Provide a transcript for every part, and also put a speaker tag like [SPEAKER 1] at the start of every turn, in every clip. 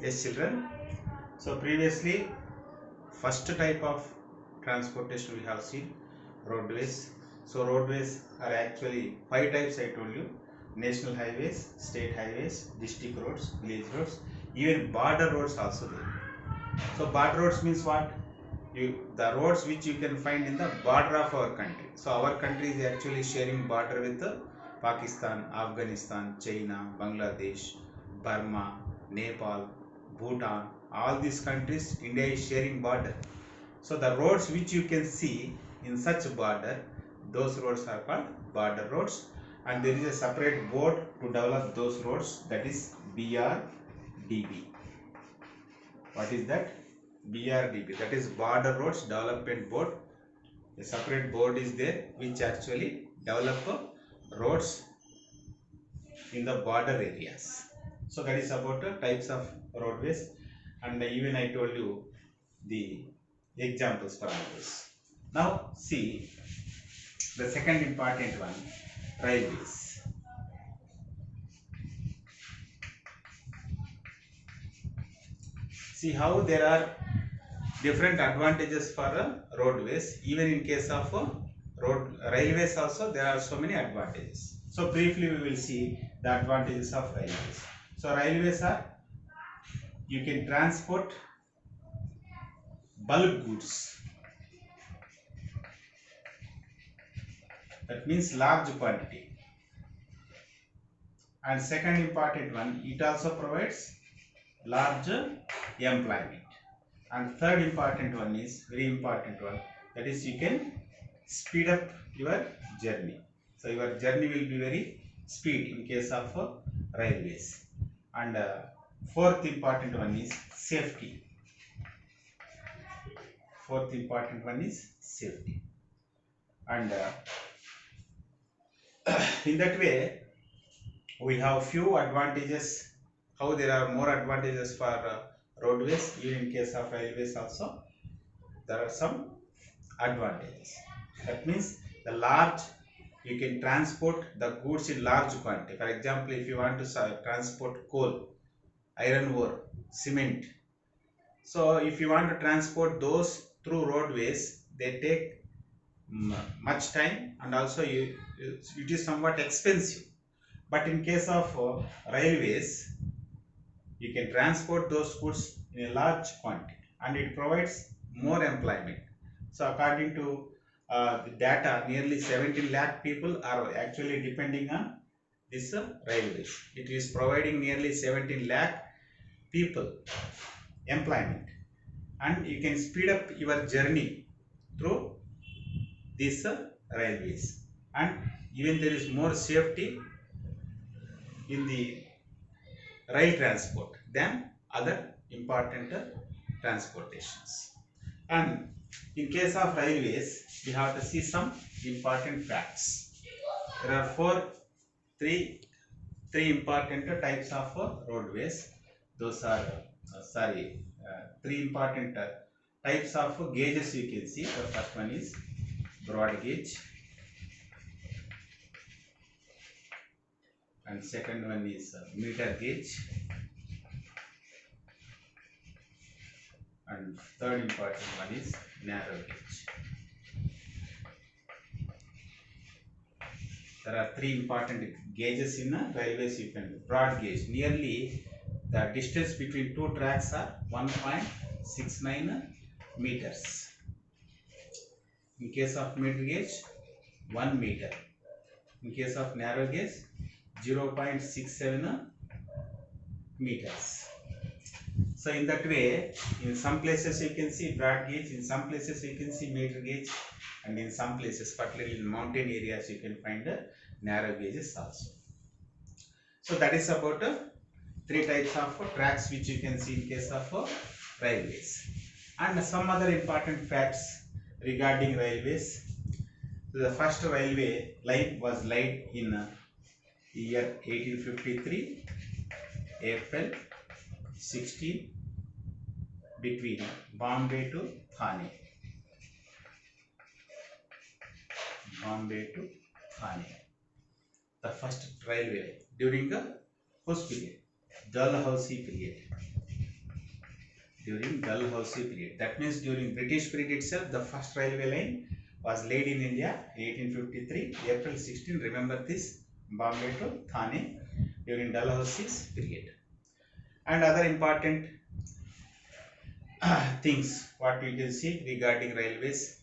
[SPEAKER 1] Yes, children. So previously, first type of transportation we have seen roadways. So roadways are actually five types. I told you: national highways, state highways, district roads, village roads, even border roads also there. So border roads means what? The roads which you can find in the border of our country. So our country is actually sharing border with Pakistan, Afghanistan, China, Bangladesh, Burma, Nepal, Bhutan. All these countries, India is sharing border. So the roads which you can see in such border, those roads are called border roads, and there is a separate board to develop those roads, that is BRDB. What is that? BRDB, that is Border Roads Development Board. A separate board is there which actually develop roads in the border areas. So that is about the types of roadways, and even I told you the examples for all this. Now see the second important one, railways. See how there are different advantages for roadways. Even in case of railways also, there are so many advantages. So briefly we will see the advantages of railways. So railways are, you can transport bulk goods, that means large quantity. And second important one, it also provides large employment. And third important one is very important one, that is you can speed up your journey. So your journey will be very speed in case of railways. And fourth important one is safety. Fourth important one is safety. And in that way we have few advantages. How there are more advantages for roadways, even in case of railways also there are some advantages. That means the large, you can transport the goods in large quantity. For example, if you want to transport coal, iron ore, cement, so if you want to transport those through roadways, they take much time, and also it is somewhat expensive. But in case of railways, you can transport those goods in a large quantity, and it provides more employment. So according to the data, nearly 17 lakh people are actually depending on this railways. It is providing nearly 17 lakh people employment, and you can speed up your journey through these railways. And even there is more safety in the rail transport than other important transportations. And in case of railways, we have to see some important facts. There are three important types of roadways. Those are three important types of gauges you can see. The first one is broad gauge, and second one is meter gauge, and third important one is narrow gauge. There are three important gauges in railways. You can broad gauge. Nearly the distance between two tracks are 1.69 meters. In case of meter gauge, 1 meter. In case of narrow gauge, 0.67 meters. So in that way, in some places you can see broad gauge, in some places you can see meter gauge, and in some places, particularly in mountain areas, you can find narrow gauges also. So that is about three types of tracks which you can see in case of railways. And some other important facts regarding railways. So the first railway line was laid in year 1853, April 16, between Bombay to Thane. Bombay to Thane. The first railway during the whose period? Dalhousie period. During Dalhousie period. That means during British period itself, the first railway line was laid in India, 1853, April 16. Remember this, Bombay to Thane during Dalhousie's period. And other important things what we can see regarding railways.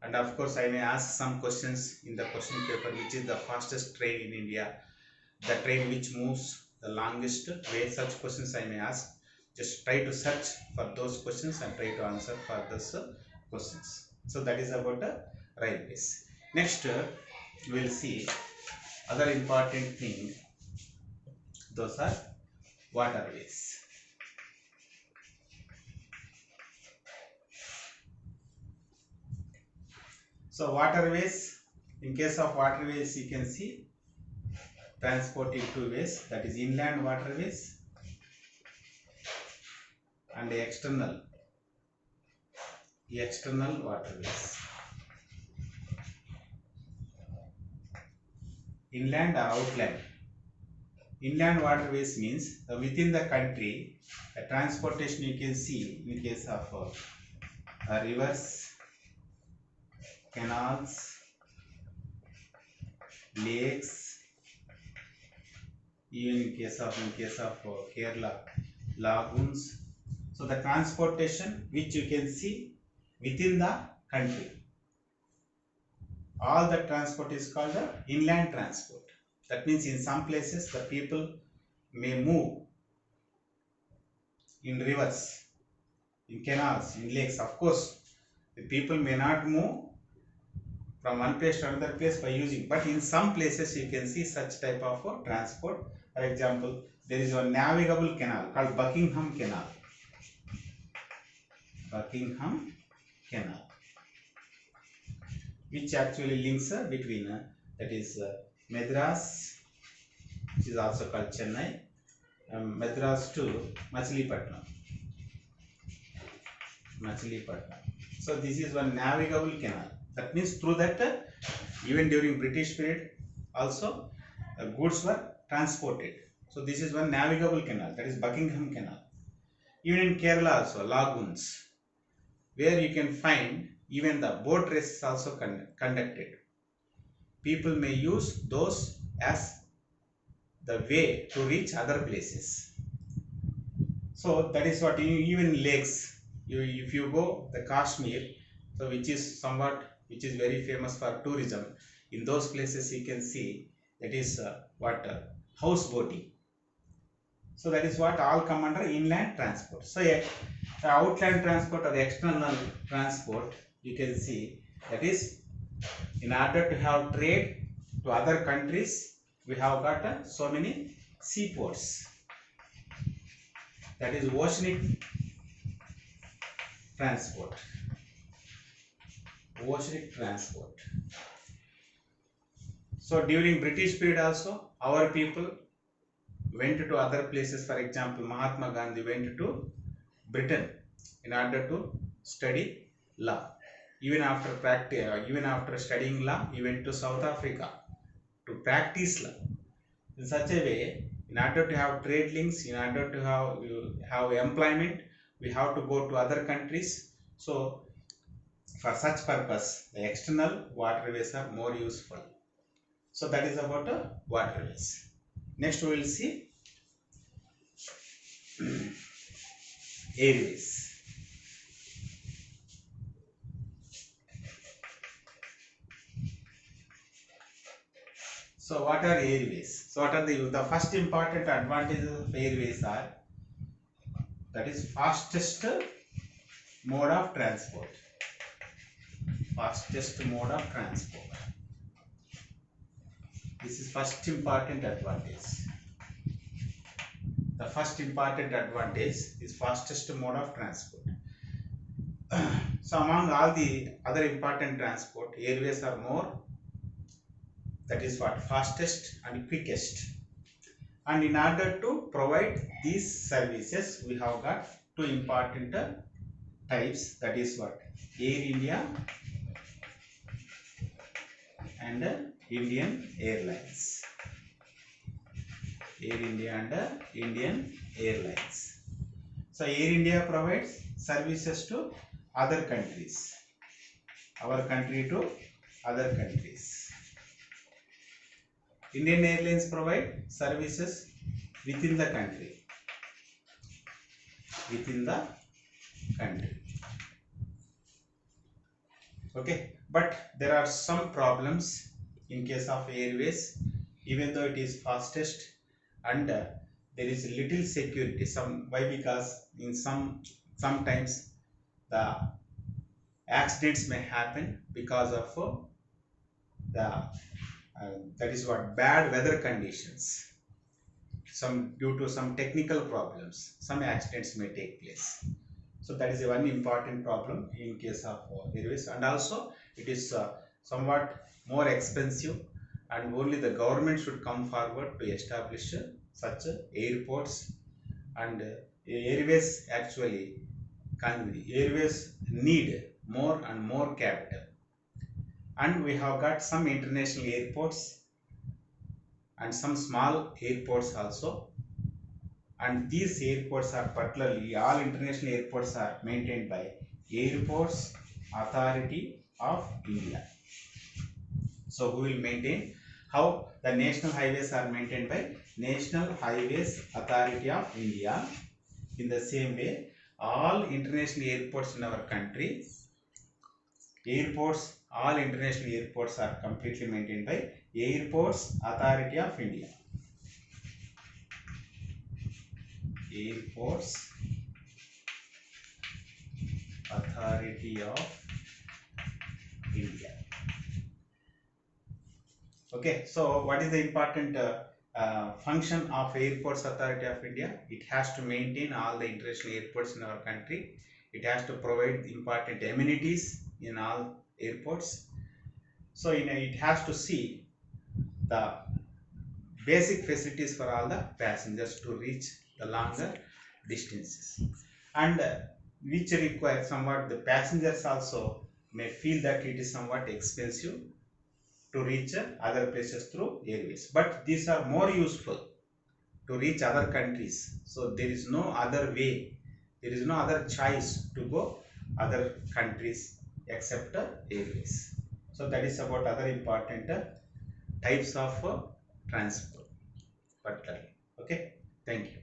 [SPEAKER 1] And of course, I may ask some questions in the question paper, which is the fastest train in India, the train which moves the longest way. Such questions I may ask. Just try to search for those questions and try to answer for those questions. So that is about railways. Next, we will see other important thing. Those are waterways. So waterways, in case of waterways, you can see transport in two ways, that is inland waterways and external waterways. Inland or outland. Inland waterways means within the country, the transportation you can see in case of rivers, canals, lakes, even in case of Kerala, lagoons. So the transportation which you can see within the country, all the transport is called the inland transport. That means in some places the people may move in rivers, in canals, in lakes. Of course, the people may not move from one place to another place by using, but in some places you can see such type of transport. For example, there is a navigable canal called Buckingham Canal. Buckingham Canal, which actually links between that is Madras, which is also called Chennai, Madras to Machilipatnam. So this is one navigable canal. That means through that, even during British period, also goods were transported. So this is one navigable canal, that is Buckingham Canal. Even in Kerala also, lagoons, where you can find even the boat races also conducted. People may use those as the way to reach other places. So that is what, even lakes, if you go the Kashmir, so which is very famous for tourism, in those places you can see that is houseboating. So that is what all come under inland transport. So the outland transport or the external transport, you can see that is in order to have trade to other countries, we have got so many seaports. That is oceanic transport. So during British period also, our people went to other places. For example, Mahatma Gandhi went to Britain in order to study law. Even after studying law, he went to South Africa to practice law. In such a way, in order to have trade links, in order to have employment, we have to go to other countries. So for such purpose, the external waterways are more useful. So that is about waterways. Next we will see airways. So what are airways? So what are the first important advantages of airways are, that is fastest mode of transport. This is first important advantage. The first important advantage is fastest mode of transport. So among all the other important transport, airways are more, that is what, fastest and quickest. And in order to provide these services, we have got two important types, that is what, Air India and Indian Airlines. Air India and Indian Airlines. So Air India provides services to other countries. Our country to other countries. Indian Airlines provide services within the country. Within the country. Okay, but there are some problems in case of airways, even though it is fastest, and there is little security. Why? Because in sometimes the accidents may happen because of that is what, bad weather conditions. Due to some technical problems, some accidents may take place. So that is one important problem in case of airways, and also it is somewhat more expensive, and only the government should come forward to establish such airports. And airways actually airways need more and more capital, and we have got some international airports and some small airports also. And these airports are particularly, all international airports are maintained by Airports Authority of India. So who will maintain? How the national highways are maintained by National Highways Authority of India. In the same way, all international airports in our country, all international airports are completely maintained by Airports Authority of India. Airports Authority of India. Okay, so what is the important function of Airports Authority of India? It has to maintain all the international airports in our country. It has to provide important amenities in all airports. So it has to see the basic facilities for all the passengers to reach the longer distances, and which require somewhat, the passengers also may feel that it is somewhat expensive to reach other places through airways, but these are more useful to reach other countries. So there is no other way, there is no other choice to go other countries except airways. So that is about other important types of transport particularly. Okay, thank you.